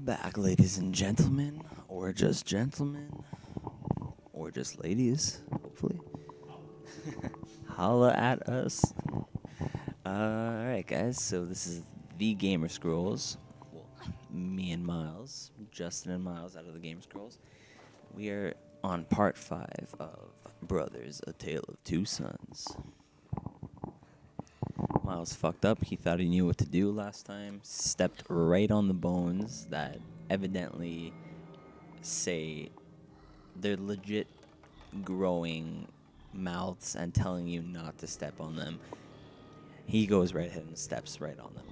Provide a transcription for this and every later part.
back, ladies and gentlemen, or just gentlemen, or just ladies, hopefully. Holla at us. Alright, guys, so this is the Gamer Scrolls. Well, me and Miles, Justin and Miles out of the Gamer Scrolls. We are on part 5 of Brothers, A Tale of Two Sons. Miles fucked up. He thought he knew what to do last time. Stepped right on the bones that evidently say they're legit growing mouths and telling you not to step on them. He goes right ahead and steps right on them.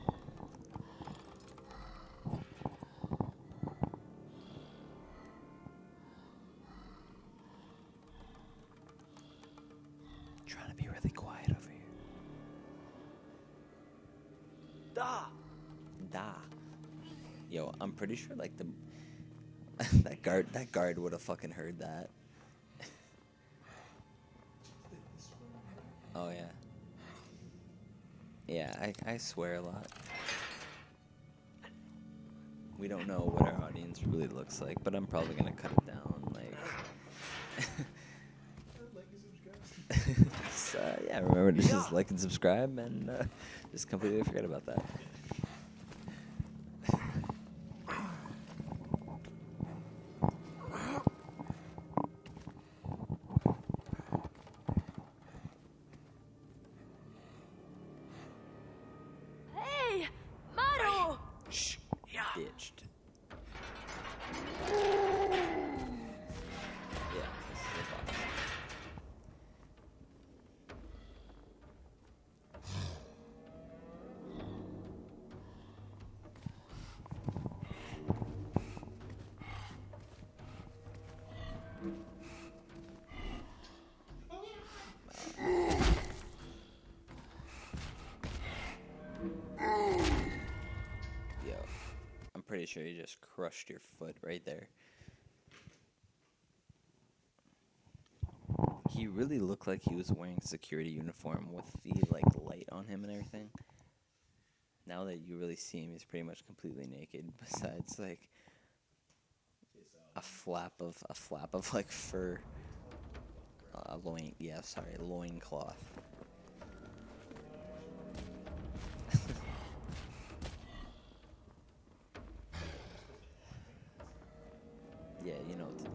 Trying to be really quiet over here. Da. Yo, I'm pretty sure like the that guard would have fucking heard that. Oh yeah. Yeah, I swear a lot. We don't know what our audience really looks like, but I'm probably gonna cut it down. Yeah, remember to just like and subscribe, and just completely forget about that. Hey, Maru! Shh. Ditched. Yeah, this is the boss. Yo, I'm pretty sure you just crushed your foot right there. He really looked like he was wearing a security uniform with the like light on him and everything. Now that you really see him, he's pretty much completely naked. Besides like a flap of like fur, loincloth. Yeah, you know what to do.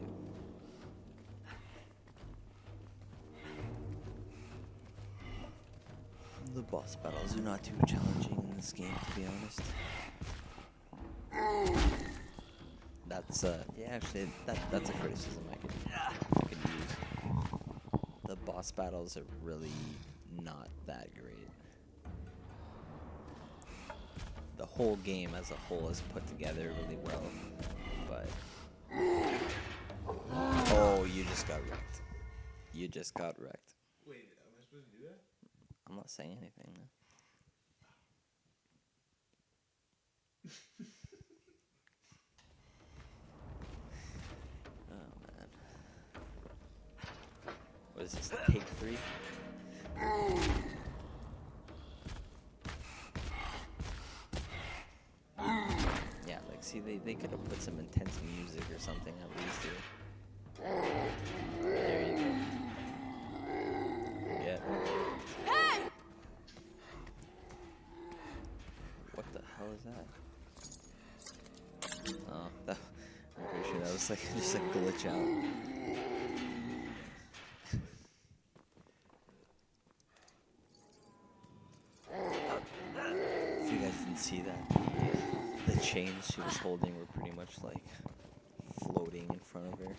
The boss battles are not too challenging in this game, to be honest. That's yeah, actually, that's a criticism I could use. The boss battles are really not that great. The whole game as a whole is put together really well, but oh, you just got wrecked. You just got wrecked. Wait, am I supposed to do that? I'm not saying anything. No. Oh man. What is this? Take 3? Yeah, like see they could have put some intense music or something at least here. There you go. Yeah. Hey! What the hell is that? Oh, I'm pretty sure that was like just a glitch out. If you guys didn't see that, the chains she was holding were pretty much like floating in front of her.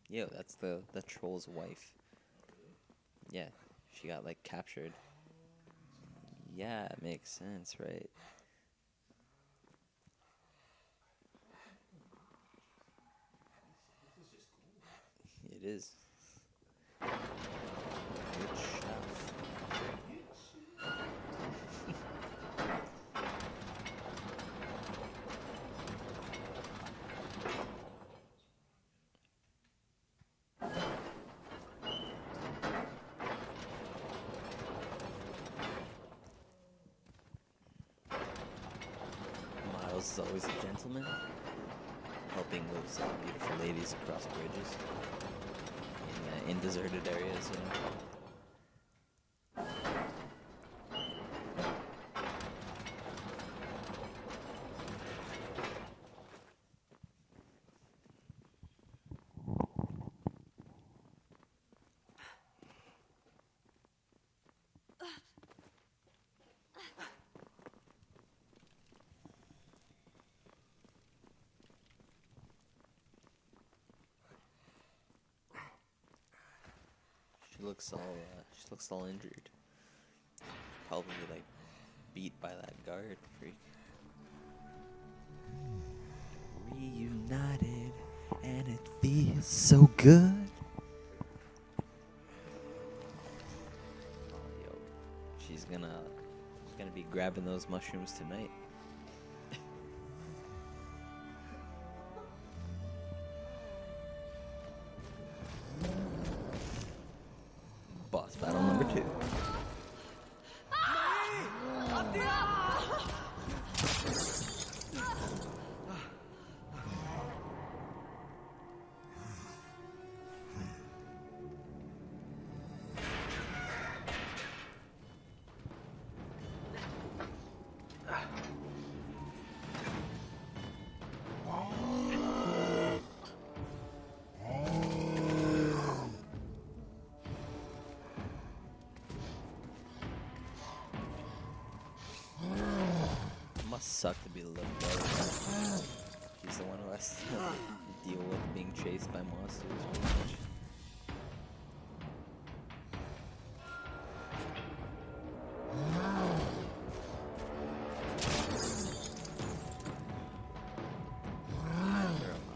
Yo, that's the troll's wife. Yeah, she got like captured. Yeah, it makes sense, right? It is. Good stuff. is always a gentleman, helping those beautiful ladies across bridges in deserted areas, you know. She looks all injured. Probably like beat by that guard freak. Reunited, and it feels so good. Oh, yo, she's gonna be grabbing those mushrooms tonight. Boss battle number 2. Must suck to be the little brother. He's the one who has to deal with being chased by monsters pretty much.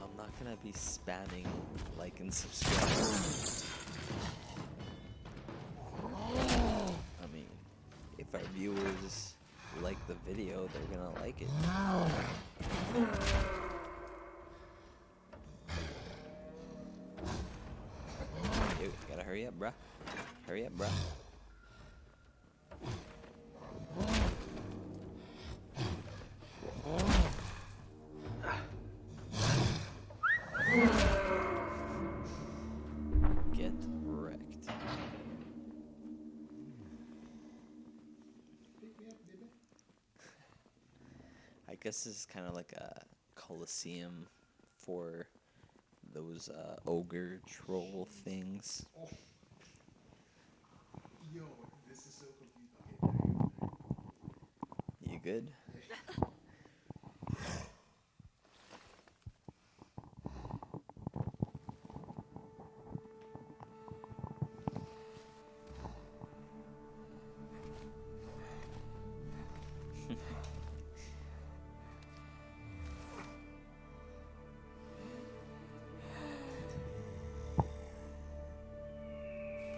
I'm not gonna be spamming like and subscribe. I mean, if our viewers like the video, they're gonna like it. Dude, gotta hurry up, bruh. Hurry up, bruh. Get wrecked. Pick me up, baby. I guess this is kind of like a coliseum for those ogre troll things. Oh. Yo, this is so confusing. Okay, You good?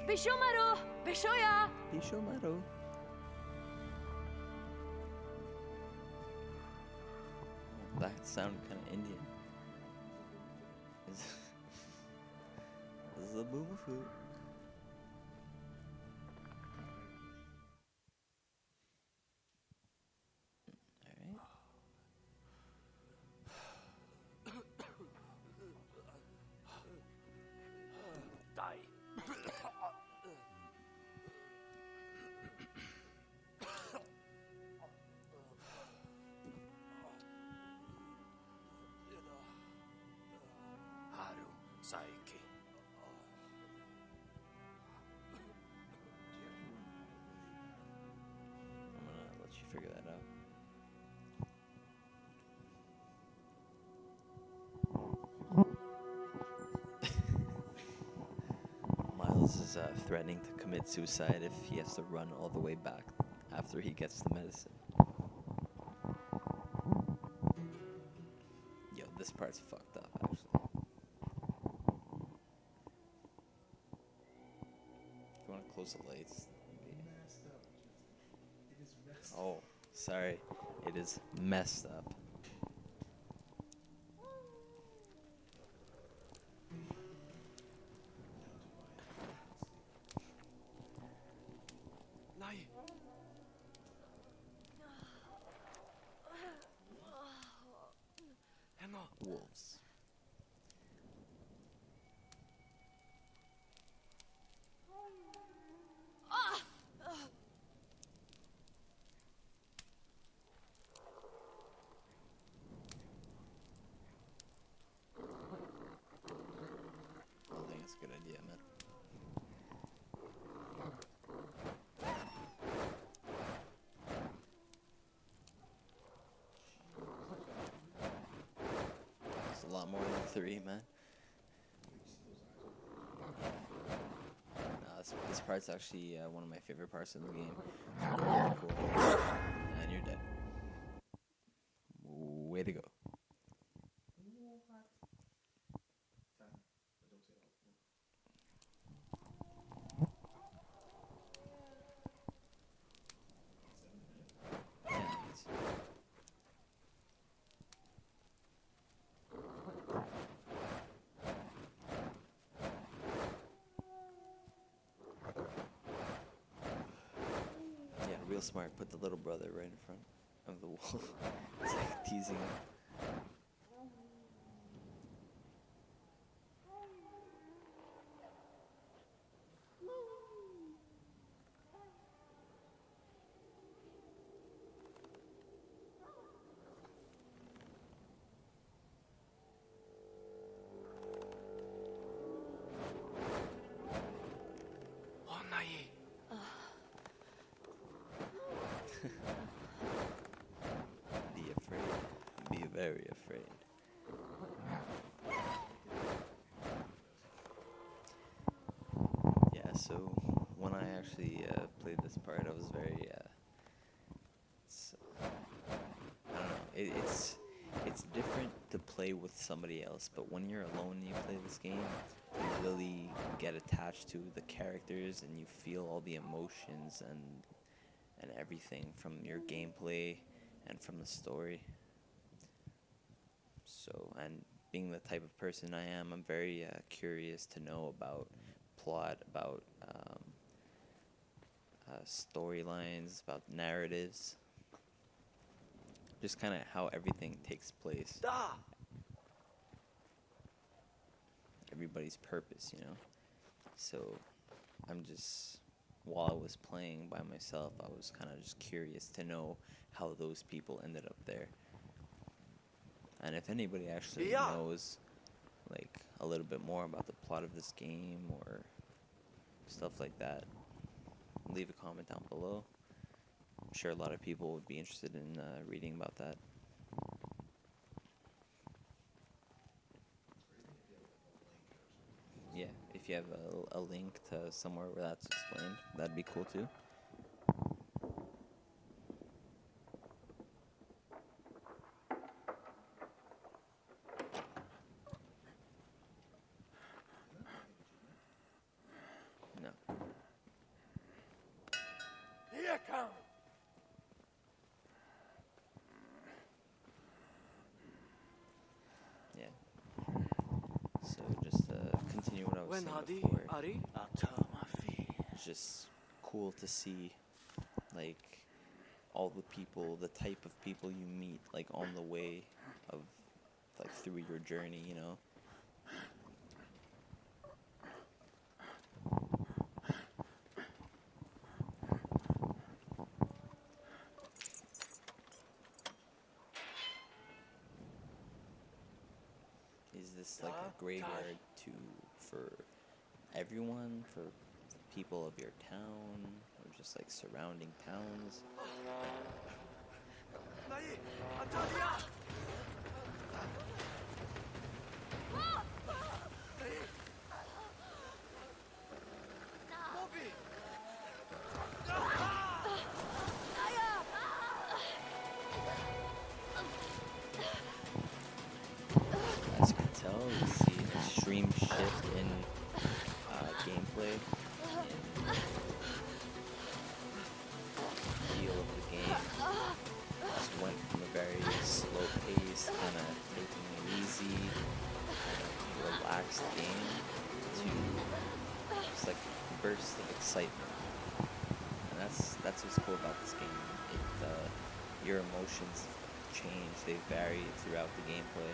Bishomaru! Bishoya! Bishomaru. That sounded kind of Indian. This is a booba food. Alright. Haru Saiki. I'm gonna let you figure that out. Miles is threatening to commit suicide if he has to run all the way back after he gets the medicine. Yo, this part's fucked up, actually. If you want to close the lights. messed up, Justin. It is messed up. Oh, sorry. It is messed up. Nai. a good idea, man. It's a lot more than 3, man. This part's actually one of my favorite parts of the game. It's really cool. And you're dead. Way to go. Yeah, it's- yeah, real smart. Put the little brother right in front of the wall. It's like teasing him. Be afraid. Be very afraid. Yeah, so when I actually played this part, I was very. I don't know. It's different to play with somebody else, but when you're alone and you play this game, you really get attached to the characters and you feel all the emotions and everything from your gameplay and from the story. So, and being the type of person I am, I'm very curious to know about plot, about storylines, about narratives, just kind of how everything takes place, everybody's purpose, you know? So, I'm just, while I was playing by myself, I was kind of just curious to know how those people ended up there. And if anybody actually knows, like, a little bit more about the plot of this game or stuff like that, leave a comment down below. I'm sure a lot of people would be interested in reading about that. Yeah, if you have a link to somewhere where that's explained, that'd be cool too. No. Here come. Yeah. So just continue what I was saying before. Ari Atamafi. It's just cool to see, like, all the people, the type of people you meet, like, on the way of, like, through your journey, you know? Is this like a graveyard for everyone, for people of your town, or just like surrounding towns? As you can tell, we see an extreme shift in gameplay, in feel of the game. Just went from a very slow pace, kind of taking it easy, kind of relaxed game to just like bursts of excitement. And that's what's cool about this game. Your emotions change, they vary throughout the gameplay.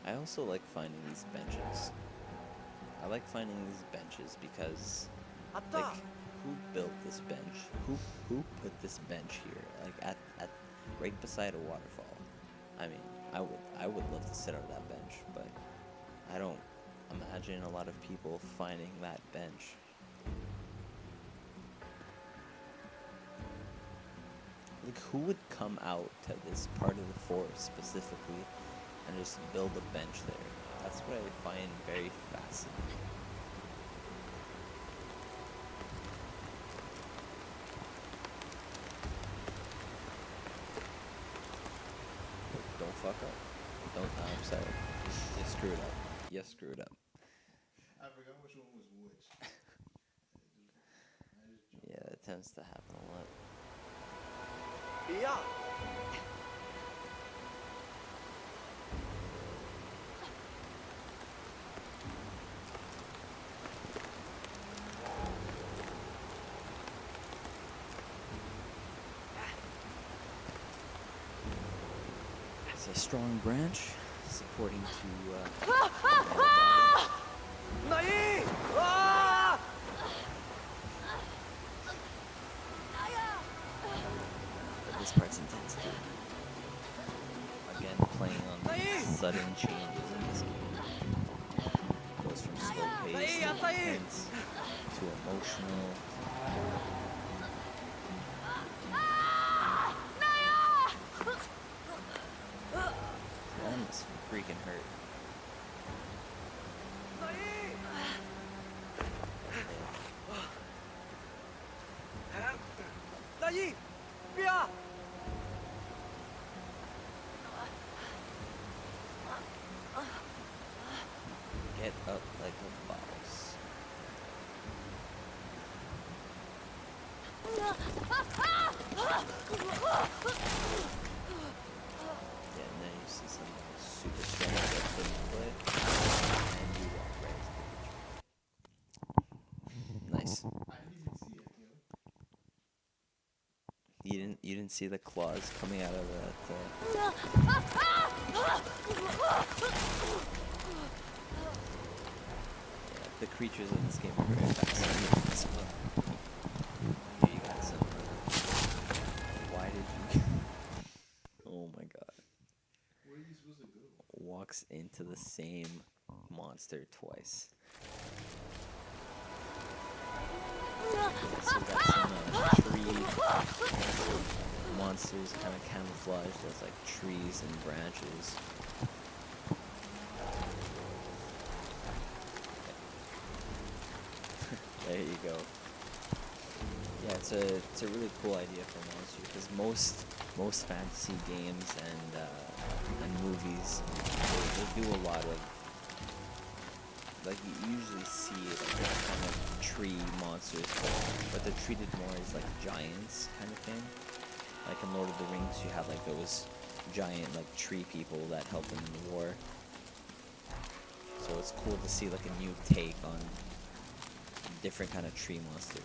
I also like finding these benches. I like finding these benches because, like, built this bench? Who put this bench here? Like at right beside a waterfall. I mean, I would love to sit on that bench, but I don't imagine a lot of people finding that bench. Like, who would come out to this part of the forest specifically and just build a bench there? That's what I find very fascinating. Don't fuck up. Don't. I'm sorry. You screwed up. You screwed up. I forgot which one was which. Yeah, that tends to happen a lot. Yeah. It's a strong branch supporting to. Nai! Ah! But this part's intense too. Again, playing on the sudden changes in this game. Goes from slow pace to intense to emotional. That must freaking hurt. Nai! Pia! Get up like a boss. Yeah, and then you see some super strong that couldn't play, and you walk right into the picture. Nice. I didn't even see it, You didn't see the claws coming out of that. Yeah, the creatures in this game are very fascinating as well. Here you got some. Why did you? Oh my god. Where are you supposed to go? Walks into the same monster twice. So we got some tree monsters kind of camouflaged as like trees and branches. There you go. Yeah, it's a really cool idea for monsters because most fantasy games and movies they do a lot of like you usually see like this kind of tree monsters, but they're treated more as like giants kind of thing. Like in Lord of the Rings, you have like those giant like tree people that help them in the war. So it's cool to see like a new take on different kind of tree monster.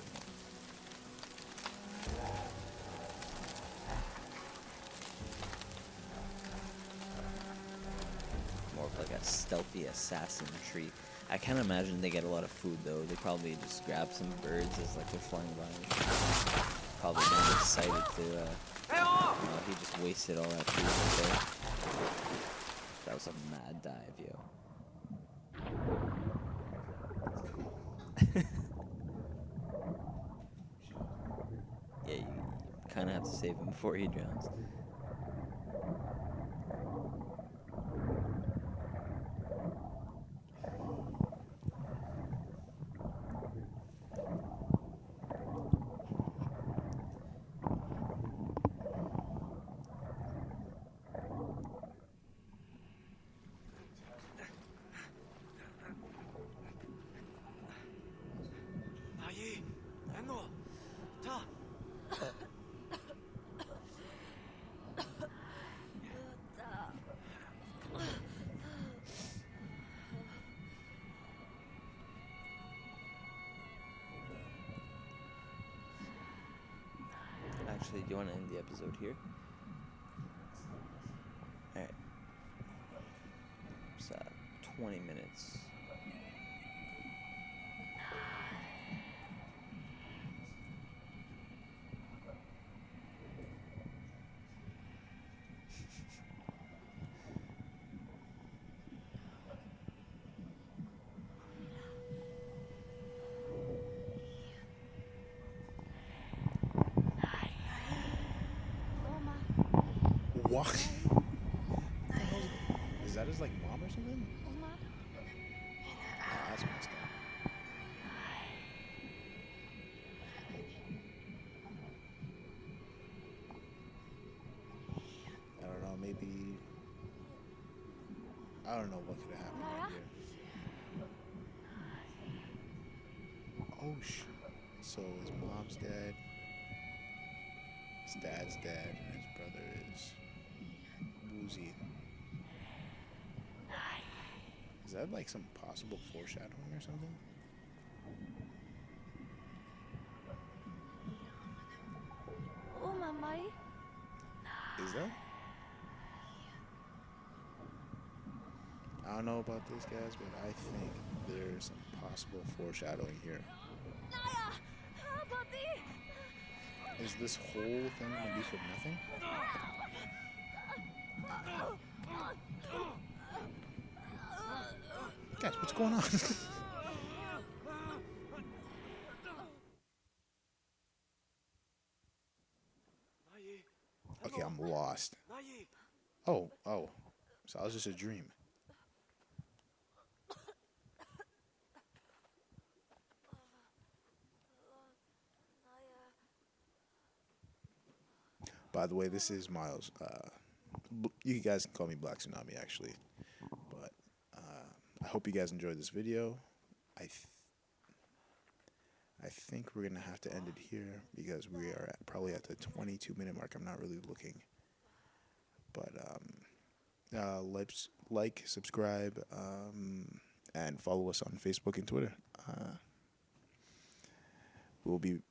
More of like a stealthy assassin tree. I can't imagine they get a lot of food though. They probably just grab some birds as like they're flying by. Probably not excited to. He just wasted all that food right there. That was a mad dive, yo. Yeah, you kind of have to save him before he drowns. Nai! Enno! Ta! Actually, do you want to end the episode here? Alright. It's 20 minutes. What? What the hell is that his like mom or something? Oma. Oh, that's messed up. I don't know, maybe I don't know what could have happened right here. Oh shoot. So his mom's dead. His dad's dead, and his brother is woozy. Is that like some possible foreshadowing or something? Oma mai. Is that? I don't know about this, guys, but I think there's some possible foreshadowing here. Naya. Papi. Is this whole thing gonna be for nothing? Guys, what's going on? Okay, I'm lost. Oh. So that was just a dream. By the way, this is Miles. You guys can call me Black Tsunami, actually. But I hope you guys enjoyed this video. I think we're gonna have to end it here because we are probably at the 22-minute mark. I'm not really looking, but like, subscribe, and follow us on Facebook and Twitter. We'll be